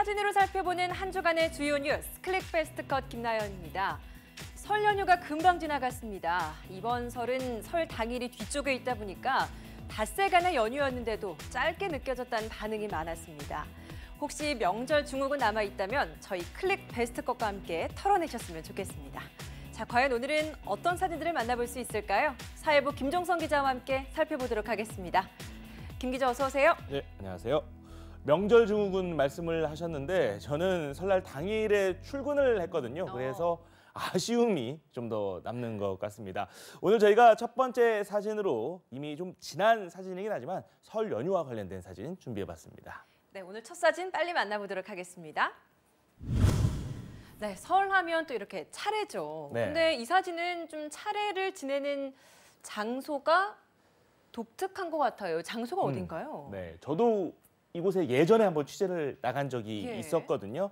사진으로 살펴보는 한 주간의 주요 뉴스, 클릭베스트컷 김나연입니다. 설 연휴가 금방 지나갔습니다. 이번 설은 설 당일이 뒤쪽에 있다 보니까 닷새간의 연휴였는데도 짧게 느껴졌다는 반응이 많았습니다. 혹시 명절 증후군 남아있다면 저희 클릭베스트컷과 함께 털어내셨으면 좋겠습니다. 자, 과연 오늘은 어떤 사진들을 만나볼 수 있을까요? 사회부 김종성 기자와 함께 살펴보도록 하겠습니다. 김 기자 어서 오세요. 네, 안녕하세요. 명절 증후군 말씀을 하셨는데 저는 설날 당일에 출근을 했거든요. 그래서 아쉬움이 좀 더 남는 것 같습니다. 오늘 저희가 첫 번째 사진으로 이미 좀 지난 사진이긴 하지만 설 연휴와 관련된 사진 준비해봤습니다. 네, 오늘 첫 사진 빨리 만나보도록 하겠습니다. 네, 설 하면 또 이렇게 차례죠. 네. 근데 이 사진은 좀 차례를 지내는 장소가 독특한 것 같아요. 장소가 어딘가요? 네, 저도 이곳에 예전에 한번 취재를 나간 적이 있었거든요.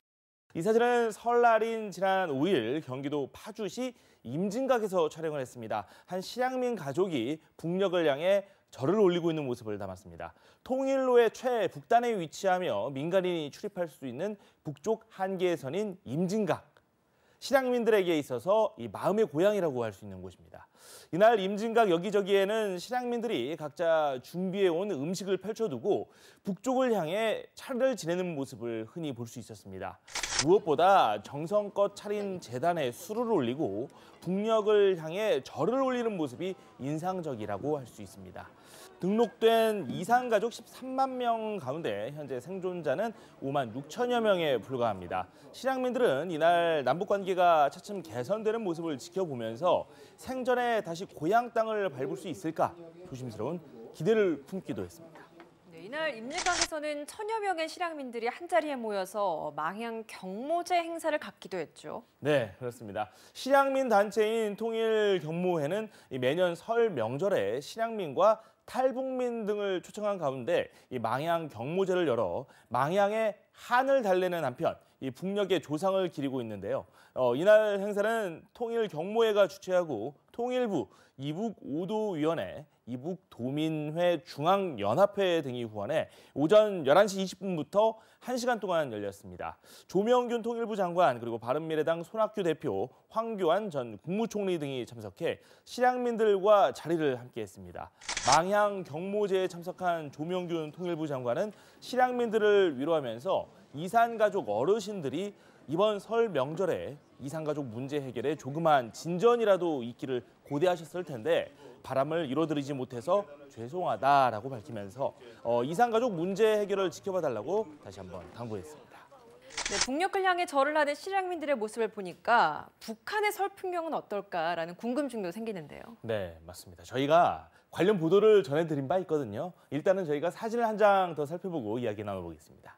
이 사진은 설날인 지난 5일 경기도 파주시 임진각에서 촬영을 했습니다. 한 실향민 가족이 북녘을 향해 절을 올리고 있는 모습을 담았습니다. 통일로의 최북단에 위치하며 민간인이 출입할 수 있는 북쪽 한계선인 임진각. 실향민들에게 있어서 이 마음의 고향이라고 할 수 있는 곳입니다. 이날 임진각 여기저기에는 실향민들이 각자 준비해온 음식을 펼쳐두고 북쪽을 향해 차례를 지내는 모습을 흔히 볼 수 있었습니다. 무엇보다 정성껏 차린 제단에 술을 올리고 북녘을 향해 절을 올리는 모습이 인상적이라고 할 수 있습니다. 등록된 이산가족 13만 명 가운데 현재 생존자는 5만 6천여 명에 불과합니다. 실향민들은 이날 남북관계가 차츰 개선되는 모습을 지켜보면서 생전에 다시 고향 땅을 밟을 수 있을까 조심스러운 기대를 품기도 했습니다. 네, 이날 임진각에서는 천여 명의 실향민들이 한자리에 모여서 망향 경모제 행사를 갖기도 했죠. 네, 그렇습니다. 실향민 단체인 통일경모회는 매년 설 명절에 실향민과 탈북민 등을 초청한 가운데 이 망향 경모제를 열어 망향의 한을 달래는 한편 이 북녘의 조상을 기리고 있는데요. 이날 행사는 통일경모회가 주최하고 통일부 이북오도위원회, 이북도민회 중앙연합회 등이 후원해 오전 11시 20분부터 1시간 동안 열렸습니다. 조명균 통일부 장관 그리고 바른미래당 손학규 대표, 황교안 전 국무총리 등이 참석해 실향민들과 자리를 함께했습니다. 망향 경모제에 참석한 조명균 통일부 장관은 실향민들을 위로하면서 이산가족 어르신들이 이번 설 명절에 이산가족 문제 해결에 조그만 진전이라도 있기를 고대하셨을 텐데 바람을 이뤄드리지 못해서 죄송하다라고 밝히면서 이산가족 문제 해결을 지켜봐달라고 다시 한번 당부했습니다. 네, 북녘을 향해 절을 하는 실향민들의 모습을 보니까 북한의 설 풍경은 어떨까라는 궁금증도 생기는데요. 네, 맞습니다. 저희가 관련 보도를 전해드린 바 있거든요. 일단은 저희가 사진을 한 장 더 살펴보고 이야기 나눠보겠습니다.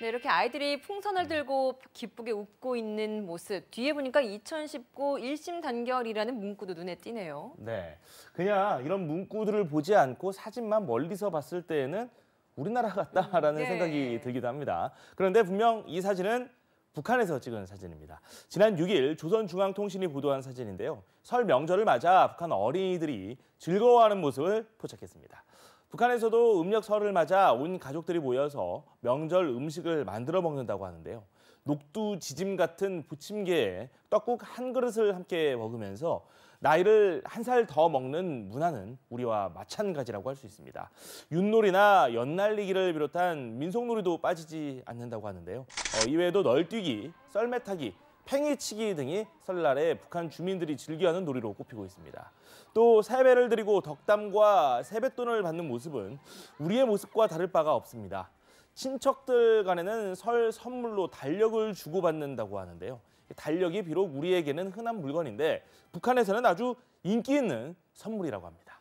네, 이렇게 아이들이 풍선을 들고 기쁘게 웃고 있는 모습. 뒤에 보니까 2019 1심 단결이라는 문구도 눈에 띄네요. 네, 그냥 이런 문구들을 보지 않고 사진만 멀리서 봤을 때에는 우리나라 같다라는 생각이 들기도 합니다. 그런데 분명 이 사진은 북한에서 찍은 사진입니다. 지난 6일 조선중앙통신이 보도한 사진인데요. 설 명절을 맞아 북한 어린이들이 즐거워하는 모습을 포착했습니다. 북한에서도 음력 설을 맞아 온 가족들이 모여서 명절 음식을 만들어 먹는다고 하는데요. 녹두지짐 같은 부침개에 떡국 한 그릇을 함께 먹으면서 나이를 한 살 더 먹는 문화는 우리와 마찬가지라고 할 수 있습니다. 윷놀이나 연날리기를 비롯한 민속놀이도 빠지지 않는다고 하는데요. 이외에도 널뛰기, 썰매타기, 팽이치기 등이 설날에 북한 주민들이 즐겨하는 놀이로 꼽히고 있습니다. 또 세배를 드리고 덕담과 세뱃돈을 받는 모습은 우리의 모습과 다를 바가 없습니다. 친척들 간에는 설 선물로 달력을 주고받는다고 하는데요. 달력이 비록 우리에게는 흔한 물건인데 북한에서는 아주 인기 있는 선물이라고 합니다.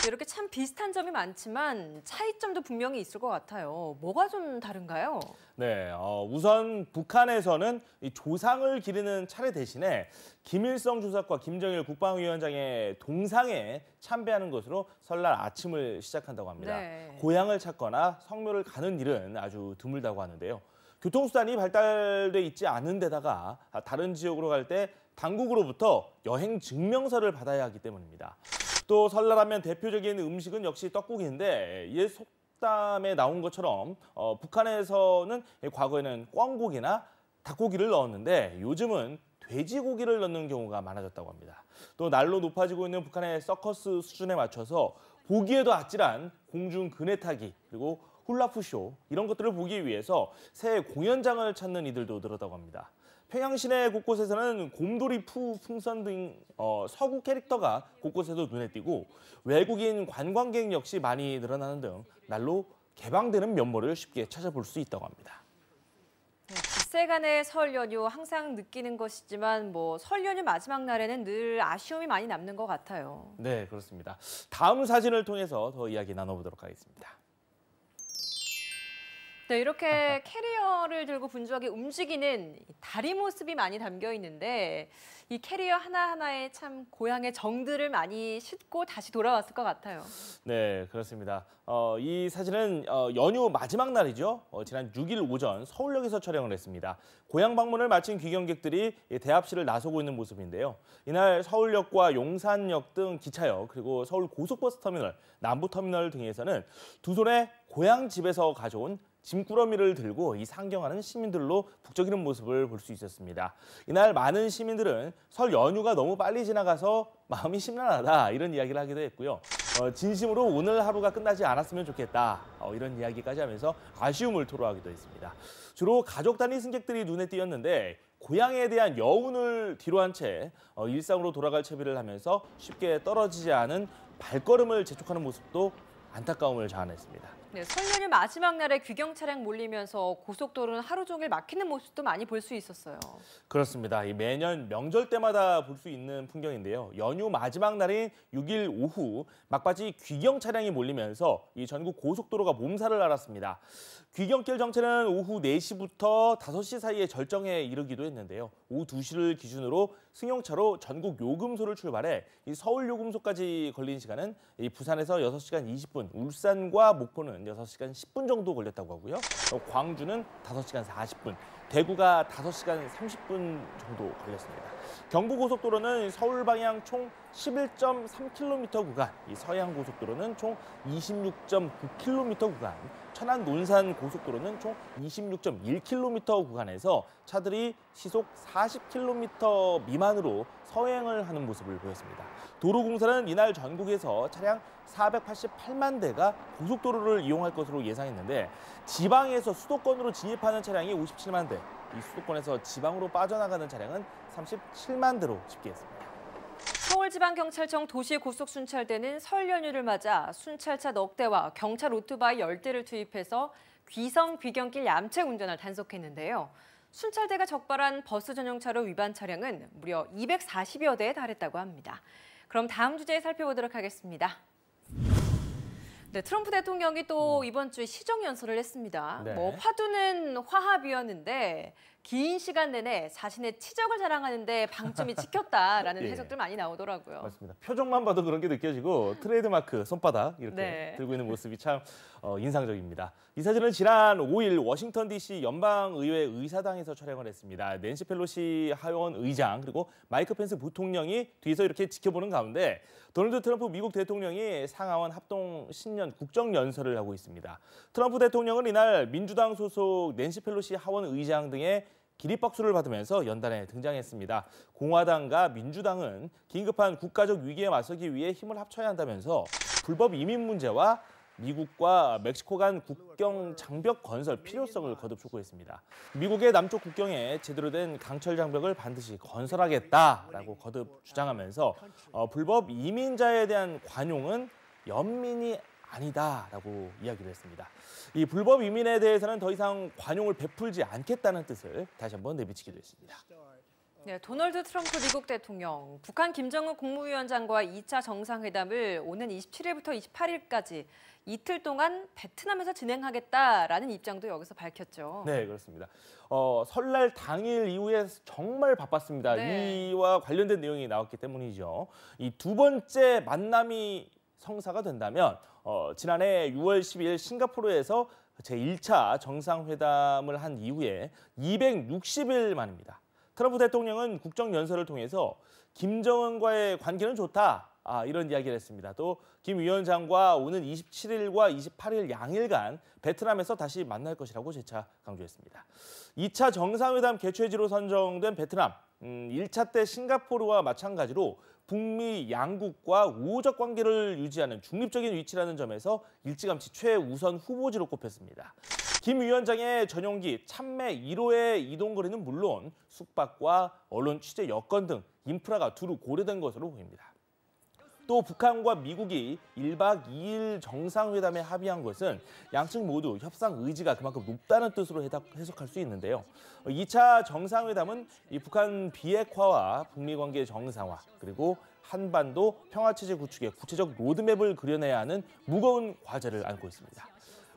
이렇게 참 비슷한 점이 많지만 차이점도 분명히 있을 것 같아요. 뭐가 좀 다른가요? 네, 우선 북한에서는 이 조상을 기리는 차례 대신에 김일성 주석과 김정일 국방위원장의 동상에 참배하는 것으로 설날 아침을 시작한다고 합니다. 네. 고향을 찾거나 성묘를 가는 일은 아주 드물다고 하는데요. 교통수단이 발달돼 있지 않은 데다가 다른 지역으로 갈 때 당국으로부터 여행 증명서를 받아야 하기 때문입니다. 또 설날하면 대표적인 음식은 역시 떡국인데 이에 속담에 나온 것처럼 북한에서는 과거에는 꿩고기나 닭고기를 넣었는데 요즘은 돼지고기를 넣는 경우가 많아졌다고 합니다. 또 날로 높아지고 있는 북한의 서커스 수준에 맞춰서 보기에도 아찔한 공중 그네 타기 그리고 훌라후쇼 이런 것들을 보기 위해서 새 공연장을 찾는 이들도 늘었다고 합니다. 평양 시내 곳곳에서는 곰돌이 풍선 등 서구 캐릭터가 곳곳에도 눈에 띄고 외국인 관광객 역시 많이 늘어나는 등 날로 개방되는 면모를 쉽게 찾아볼 수 있다고 합니다. 닷새간의 설 연휴 항상 느끼는 것이지만 설 연휴 마지막 날에는 늘 아쉬움이 많이 남는 것 같아요. 네, 그렇습니다. 다음 사진을 통해서 더 이야기 나눠보도록 하겠습니다. 네, 이렇게 캐리어를 들고 분주하게 움직이는 다리 모습이 많이 담겨 있는데 이 캐리어 하나하나에 참 고향의 정들을 많이 싣고 다시 돌아왔을 것 같아요. 네, 그렇습니다. 이 사진은 연휴 마지막 날이죠. 지난 6일 오전 서울역에서 촬영을 했습니다. 고향 방문을 마친 귀경객들이 대합실을 나서고 있는 모습인데요. 이날 서울역과 용산역 등 기차역 그리고 서울 고속버스 터미널, 남부터미널 등에서는 두 손에 고향 집에서 가져온 짐꾸러미를 들고 이 상경하는 시민들로 북적이는 모습을 볼 수 있었습니다. 이날 많은 시민들은 설 연휴가 너무 빨리 지나가서 마음이 심란하다 이런 이야기를 하기도 했고요. 진심으로 오늘 하루가 끝나지 않았으면 좋겠다 이런 이야기까지 하면서 아쉬움을 토로하기도 했습니다. 주로 가족 단위 승객들이 눈에 띄었는데 고향에 대한 여운을 뒤로한 채 일상으로 돌아갈 채비를 하면서 쉽게 떨어지지 않은 발걸음을 재촉하는 모습도 안타까움을 자아냈습니다. 네, 설 연휴 마지막 날에 귀경 차량 몰리면서 고속도로는 하루 종일 막히는 모습도 많이 볼 수 있었어요. 그렇습니다. 매년 명절 때마다 볼 수 있는 풍경인데요. 연휴 마지막 날인 6일 오후 막바지 귀경 차량이 몰리면서 이 전국 고속도로가 몸살을 앓았습니다. 귀경길 정체는 오후 4시부터 5시 사이에 절정에 이르기도 했는데요. 오후 2시를 기준으로 승용차로 전국 요금소를 출발해 이 서울 요금소까지 걸린 시간은 이 부산에서 6시간 20분, 울산과 목포는 6시간 10분 정도 걸렸다고 하고요. 광주는 5시간 40분, 대구가 5시간 30분 정도 걸렸습니다. 경부고속도로는 서울 방향 총 11.3km 구간, 이 서해안고속도로는 총 26.9km 구간, 천안 논산 고속도로는 총 26.1km 구간에서 차들이 시속 40km 미만으로 서행을 하는 모습을 보였습니다. 도로공사는 이날 전국에서 차량 488만 대가 고속도로를 이용할 것으로 예상했는데 지방에서 수도권으로 진입하는 차량이 57만 대, 이 수도권에서 지방으로 빠져나가는 차량은 37만 대로 집계했습니다. 서울지방경찰청 도시고속순찰대는 설 연휴를 맞아 순찰차 넉 대와 경찰 오토바이 10대를 투입해서 귀성 귀경길 얌체 운전을 단속했는데요. 순찰대가 적발한 버스 전용차로 위반 차량은 무려 240여 대에 달했다고 합니다. 그럼 다음 주제 살펴보도록 하겠습니다. 네, 트럼프 대통령이 또 이번 주에 시정연설을 했습니다. 네. 화두는 화합이었는데 긴 시간 내내 자신의 치적을 자랑하는데 방점이 찍혔다라는 예. 해석들 많이 나오더라고요. 맞습니다. 표정만 봐도 그런 게 느껴지고 트레이드마크 손바닥 이렇게 네. 들고 있는 모습이 참 인상적입니다. 이 사진은 지난 5일 워싱턴 DC 연방의회 의사당에서 촬영을 했습니다. 낸시 펠로시 하원 의장 그리고 마이크 펜스 부통령이 뒤에서 이렇게 지켜보는 가운데 도널드 트럼프 미국 대통령이 상하원 합동 신년 국정연설을 하고 있습니다. 트럼프 대통령은 이날 민주당 소속 낸시 펠로시 하원 의장 등의 기립박수를 받으면서 연단에 등장했습니다. 공화당과 민주당은 긴급한 국가적 위기에 맞서기 위해 힘을 합쳐야 한다면서 불법 이민 문제와 미국과 멕시코 간 국경 장벽 건설 필요성을 거듭 촉구했습니다. 미국의 남쪽 국경에 제대로 된 강철 장벽을 반드시 건설하겠다라고 거듭 주장하면서 불법 이민자에 대한 관용은 연민이 아니다라고 이야기를 했습니다. 이 불법 이민에 대해서는 더 이상 관용을 베풀지 않겠다는 뜻을 다시 한번 내비치기도 했습니다. 네, 도널드 트럼프 미국 대통령, 북한 김정은 국무위원장과 2차 정상회담을 오는 27일부터 28일까지 이틀 동안 베트남에서 진행하겠다라는 입장도 여기서 밝혔죠. 네, 그렇습니다. 설날 당일 이후에 정말 바빴습니다. 네. 이와 관련된 내용이 나왔기 때문이죠. 이 두 번째 만남이 성사가 된다면 지난해 6월 12일 싱가포르에서 제1차 정상회담을 한 이후에 260일 만입니다. 트럼프 대통령은 국정연설을 통해서 김정은과의 관계는 좋다. 이런 이야기를 했습니다. 또 김 위원장과 오는 27일과 28일 양일간 베트남에서 다시 만날 것이라고 재차 강조했습니다. 2차 정상회담 개최지로 선정된 베트남, 1차 때 싱가포르와 마찬가지로 북미 양국과 우호적 관계를 유지하는 중립적인 위치라는 점에서 일찌감치 최우선 후보지로 꼽혔습니다. 김 위원장의 전용기 참매 1호의 이동 거리는 물론 숙박과 언론 취재 여건 등 인프라가 두루 고려된 것으로 보입니다. 또 북한과 미국이 1박 2일 정상회담에 합의한 것은 양측 모두 협상 의지가 그만큼 높다는 뜻으로 해석할 수 있는데요. 2차 정상회담은 이 북한 비핵화와 북미 관계 정상화 그리고 한반도 평화체제 구축의 구체적 로드맵을 그려내야 하는 무거운 과제를 안고 있습니다.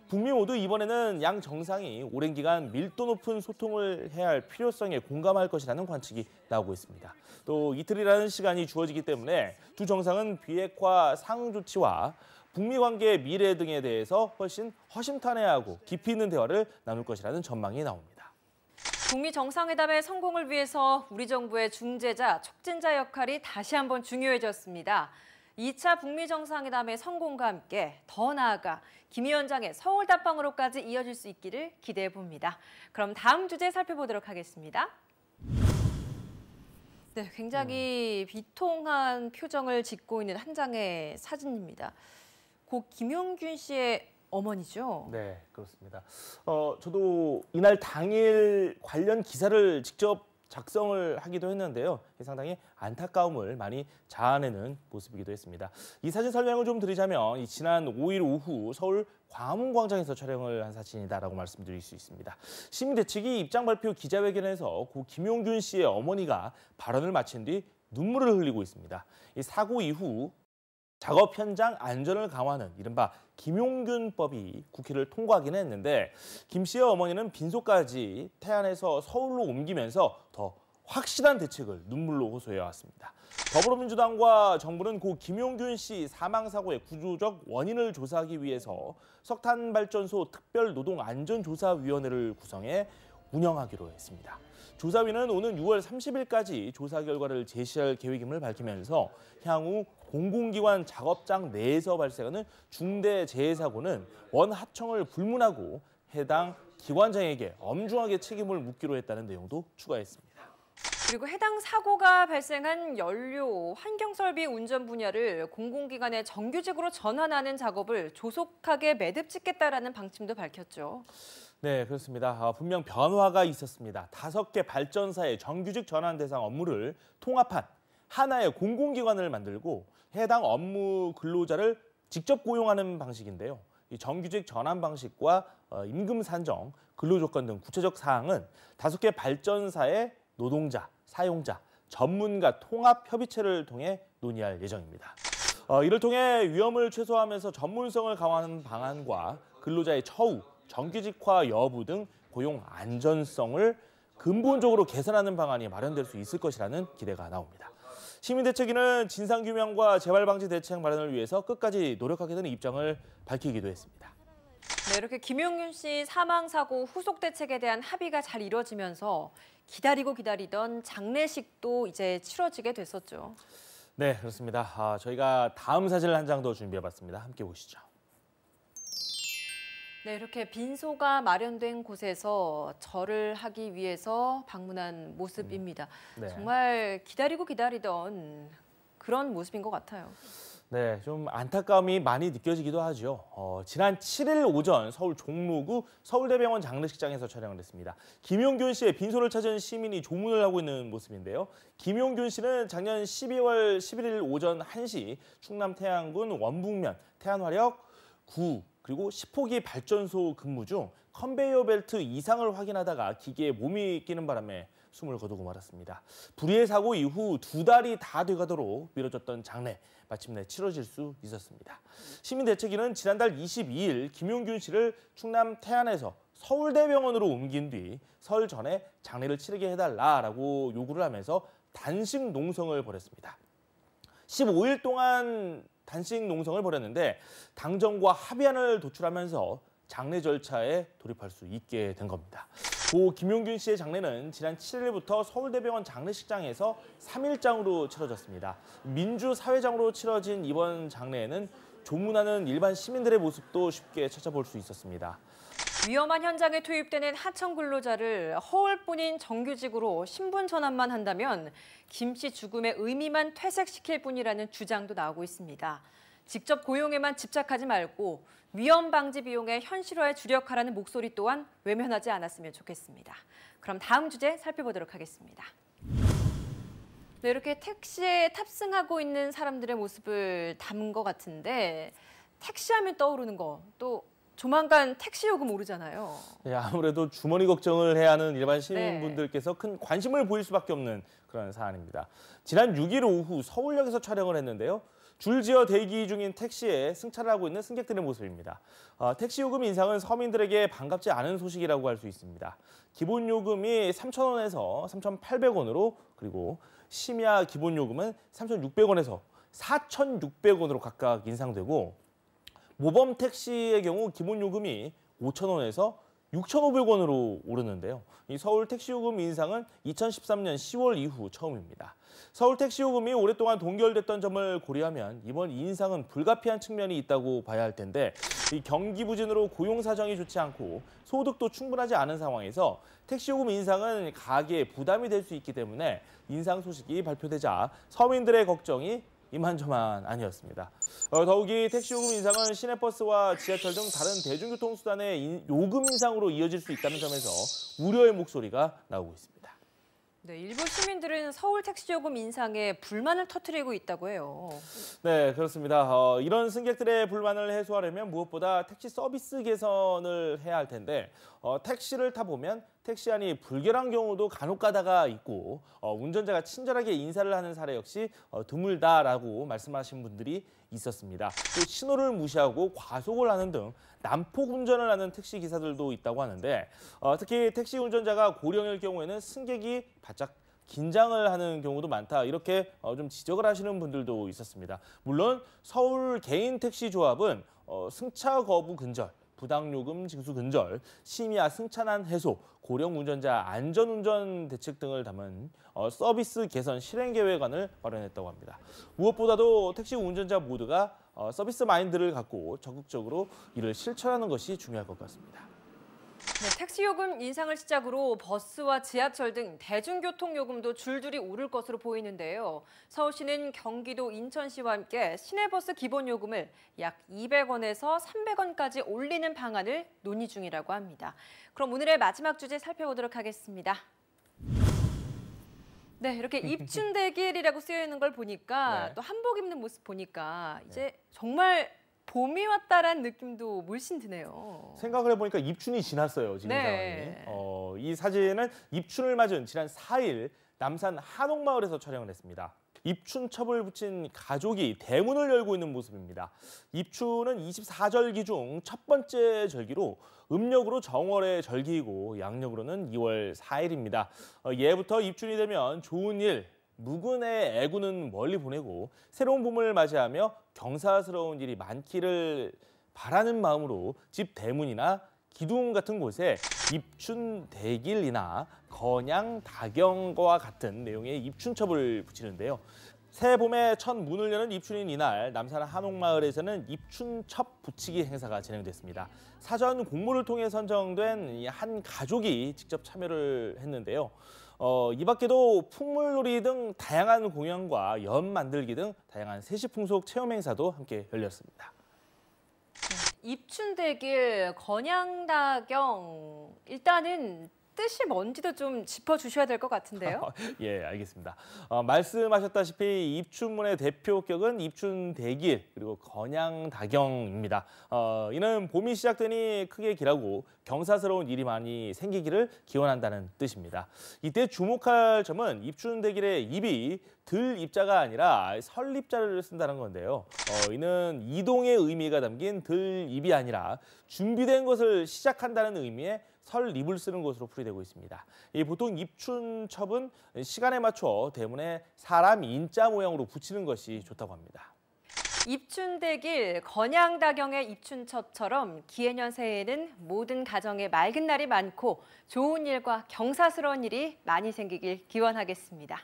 북미 모두 이번에는 양 정상이 오랜 기간 밀도 높은 소통을 해야 할 필요성에 공감할 것이라는 관측이 나오고 있습니다. 또 이틀이라는 시간이 주어지기 때문에 두 정상은 비핵화 상응 조치와 북미 관계의 미래 등에 대해서 훨씬 허심탄회하고 깊이 있는 대화를 나눌 것이라는 전망이 나옵니다. 북미 정상회담의 성공을 위해서 우리 정부의 중재자, 촉진자 역할이 다시 한번 중요해졌습니다. 2차 북미 정상회담의 성공과 함께 더 나아가 김 위원장의 서울 답방으로까지 이어질 수 있기를 기대해 봅니다. 그럼 다음 주제 살펴보도록 하겠습니다. 네, 굉장히 비통한 표정을 짓고 있는 한 장의 사진입니다. 고 김용균 씨의 어머니죠? 네, 그렇습니다. 저도 이날 당일 관련 기사를 직접 작성을 하기도 했는데요. 상당히 안타까움을 많이 자아내는 모습이기도 했습니다. 이 사진 설명을 좀 드리자면 지난 5일 오후 서울 광화문광장에서 촬영을 한 사진이다라고 말씀드릴 수 있습니다. 시민대 측이 입장 발표 기자회견에서 고 김용균 씨의 어머니가 발언을 마친 뒤 눈물을 흘리고 있습니다. 이 사고 이후 작업 현장 안전을 강화하는 이른바 김용균법이 국회를 통과하기는 했는데 김 씨의 어머니는 빈소까지 태안에서 서울로 옮기면서 더 확실한 대책을 눈물로 호소해왔습니다. 더불어민주당과 정부는 고 김용균 씨 사망 사고의 구조적 원인을 조사하기 위해서 석탄발전소 특별노동안전조사위원회를 구성해 운영하기로 했습니다. 조사위는 오는 6월 30일까지 조사 결과를 제시할 계획임을 밝히면서 향후 공공기관 작업장 내에서 발생하는 중대재해사고는 원하청을 불문하고 해당 기관장에게 엄중하게 책임을 묻기로 했다는 내용도 추가했습니다. 그리고 해당 사고가 발생한 연료, 환경설비 운전 분야를 공공기관에 정규직으로 전환하는 작업을 조속하게 매듭 짓겠다라는 방침도 밝혔죠. 네, 그렇습니다. 분명 변화가 있었습니다. 5개 발전사의 정규직 전환 대상 업무를 통합한 하나의 공공기관을 만들고 해당 업무 근로자를 직접 고용하는 방식인데요. 이 정규직 전환 방식과 임금 산정, 근로조건 등 구체적 사항은 5개 발전사의 노동자, 사용자, 전문가 통합 협의체를 통해 논의할 예정입니다. 이를 통해 위험을 최소화하면서 전문성을 강화하는 방안과 근로자의 처우, 정규직화 여부 등 고용 안전성을 근본적으로 개선하는 방안이 마련될 수 있을 것이라는 기대가 나옵니다. 시민대책위는 진상규명과 재발방지 대책 마련을 위해서 끝까지 노력하겠다는 입장을 밝히기도 했습니다. 네, 이렇게 김용균 씨 사망 사고 후속 대책에 대한 합의가 잘 이뤄지면서 기다리던 장례식도 이제 치러지게 됐었죠. 네, 그렇습니다. 저희가 다음 사진을 한 장 더 준비해봤습니다. 함께 보시죠. 네, 이렇게 빈소가 마련된 곳에서 절을 하기 위해서 방문한 모습입니다. 네. 정말 기다리던 그런 모습인 것 같아요. 네, 좀 안타까움이 많이 느껴지기도 하죠. 지난 7일 오전 서울 종로구 서울대병원 장례식장에서 촬영을 했습니다. 김용균 씨의 빈소를 찾은 시민이 조문을 하고 있는 모습인데요. 김용균 씨는 작년 12월 11일 오전 1시 충남 태안군 원북면 태안화력 9 그리고 10호기 발전소 근무 중 컨베이어 벨트 이상을 확인하다가 기계에 몸이 끼는 바람에 숨을 거두고 말았습니다. 불의의 사고 이후 2달이 다 돼가도록 미뤄졌던 장례 마침내 치러질 수 있었습니다. 시민대책위는 지난달 22일 김용균 씨를 충남 태안에서 서울대병원으로 옮긴 뒤 설 전에 장례를 치르게 해달라라고 요구를 하면서 단식 농성을 벌였습니다. 15일 동안 단식 농성을 벌였는데 당정과 합의안을 도출하면서 장례 절차에 돌입할 수 있게 된 겁니다. 고 김용균 씨의 장례는 지난 7일부터 서울대병원 장례식장에서 3일장으로 치러졌습니다. 민주사회장으로 치러진 이번 장례에는 조문하는 일반 시민들의 모습도 쉽게 찾아볼 수 있었습니다. 위험한 현장에 투입되는 하청 근로자를 허울뿐인 정규직으로 신분 전환만 한다면 김 씨 죽음의 의미만 퇴색시킬 뿐이라는 주장도 나오고 있습니다. 직접 고용에만 집착하지 말고 위험 방지 비용의 현실화에 주력하라는 목소리 또한 외면하지 않았으면 좋겠습니다. 그럼 다음 주제 살펴보도록 하겠습니다. 네, 이렇게 택시에 탑승하고 있는 사람들의 모습을 담은 것 같은데 택시하면 떠오르는 거 또 조만간 택시 요금 오르잖아요. 네, 아무래도 주머니 걱정을 해야 하는 일반 시민분들께서 큰 관심을 보일 수밖에 없는 그런 사안입니다. 지난 6일 오후 서울역에서 촬영을 했는데요. 줄지어 대기 중인 택시에 승차를 하고 있는 승객들의 모습입니다. 택시 요금 인상은 서민들에게 반갑지 않은 소식이라고 할 수 있습니다. 기본 요금이 3,000원에서 3,800원으로 그리고 심야 기본 요금은 3,600원에서 4,600원으로 각각 인상되고 모범 택시의 경우 기본 요금이 5,000원에서 6,500원으로 오르는데요. 이 서울 택시 요금 인상은 2013년 10월 이후 처음입니다. 서울 택시 요금이 오랫동안 동결됐던 점을 고려하면 이번 인상은 불가피한 측면이 있다고 봐야 할 텐데 이 경기 부진으로 고용 사정이 좋지 않고 소득도 충분하지 않은 상황에서 택시 요금 인상은 가계에 부담이 될 수 있기 때문에 인상 소식이 발표되자 서민들의 걱정이 이만저만 아니었습니다. 더욱이 택시 요금 인상은 시내버스와 지하철 등 다른 대중교통수단의 요금 인상으로 이어질 수 있다는 점에서 우려의 목소리가 나오고 있습니다. 네, 일부 시민들은 서울 택시 요금 인상에 불만을 터뜨리고 있다고 해요. 네, 그렇습니다. 이런 승객들의 불만을 해소하려면 무엇보다 택시 서비스 개선을 해야 할 텐데 택시를 타보면 택시 안이 불결한 경우도 간혹 가다가 있고 운전자가 친절하게 인사를 하는 사례 역시 드물다라고 말씀하신 분들이 있었습니다. 또 신호를 무시하고 과속을 하는 등 난폭 운전을 하는 택시 기사들도 있다고 하는데 특히 택시 운전자가 고령일 경우에는 승객이 바짝 긴장을 하는 경우도 많다. 이렇게 좀 지적을 하시는 분들도 있었습니다. 물론 서울 개인 택시 조합은 승차 거부 근절, 부당요금 징수 근절, 심야 승차난 해소, 고령 운전자 안전운전 대책 등을 담은 서비스 개선 실행 계획안을 마련했다고 합니다. 무엇보다도 택시 운전자 모두가 서비스 마인드를 갖고 적극적으로 이를 실천하는 것이 중요할 것 같습니다. 네, 택시 요금 인상을 시작으로 버스와 지하철 등 대중교통 요금도 줄줄이 오를 것으로 보이는데요. 서울시는 경기도 인천시와 함께 시내버스 기본 요금을 약 200원에서 300원까지 올리는 방안을 논의 중이라고 합니다. 그럼 오늘의 마지막 주제 살펴보도록 하겠습니다. 네, 이렇게 입춘대길이라고 쓰여 있는 걸 보니까 네. 또 한복 입는 모습 보니까 이제 정말 봄이 왔다라는 느낌도 물씬 드네요. 생각을 해보니까 입춘이 지났어요, 지금 네. 상황이. 이 사진은 입춘을 맞은 지난 4일 남산 한옥마을에서 촬영을 했습니다. 입춘첩을 붙인 가족이 대문을 열고 있는 모습입니다. 입춘은 24절기 중 첫 번째 절기로 음력으로 정월의 절기이고 양력으로는 2월 4일입니다. 예부터 입춘이 되면 좋은 일, 묵은의 애구는 멀리 보내고 새로운 봄을 맞이하며 경사스러운 일이 많기를 바라는 마음으로 집 대문이나 기둥 같은 곳에 입춘대길이나 건양다경과 같은 내용의 입춘첩을 붙이는데요. 새 봄의 첫 문을 여는 입춘인 이날 남산 한옥마을에서는 입춘첩 붙이기 행사가 진행됐습니다. 사전 공모를 통해 선정된 한 가족이 직접 참여를 했는데요. 이 밖에도 풍물놀이 등 다양한 공연과 연 만들기 등 다양한 세시풍속 체험 행사도 함께 열렸습니다. 입춘대길, 건양다경, 일단은 뜻이 뭔지도 좀 짚어주셔야 될 것 같은데요. 예, 알겠습니다. 말씀하셨다시피 입춘문의 대표격은 입춘대길 그리고 건양다경입니다. 이는 봄이 시작되니 크게 길하고 경사스러운 일이 많이 생기기를 기원한다는 뜻입니다. 이때 주목할 점은 입춘대길의 입이 들 입자가 아니라 설 입자를 쓴다는 건데요. 이는 이동의 의미가 담긴 들 입이 아니라 준비된 것을 시작한다는 의미의 설립을 쓰는 것으로 풀이되고 있습니다. 보통 입춘첩은 시간에 맞춰 대문에 사람 인자 모양으로 붙이는 것이 좋다고 합니다. 입춘대길 건양다경의 입춘첩처럼 기해년 새해에는 모든 가정에 맑은 날이 많고 좋은 일과 경사스러운 일이 많이 생기길 기원하겠습니다.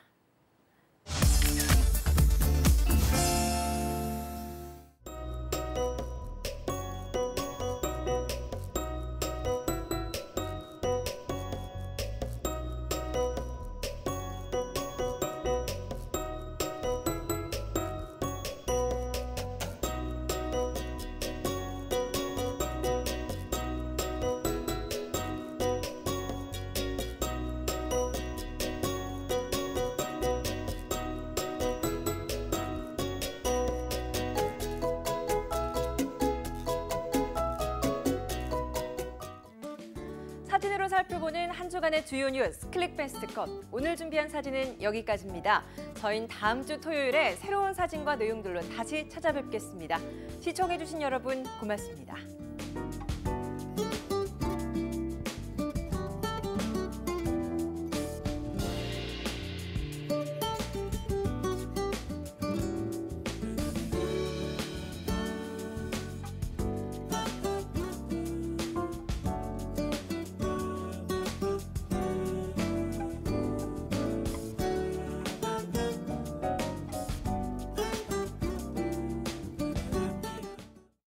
사진으로 살펴보는 한 주간의 주요 뉴스 클릭베스트컷. 오늘 준비한 사진은 여기까지입니다. 저희는 다음 주 토요일에 새로운 사진과 내용들로 다시 찾아뵙겠습니다. 시청해주신 여러분 고맙습니다.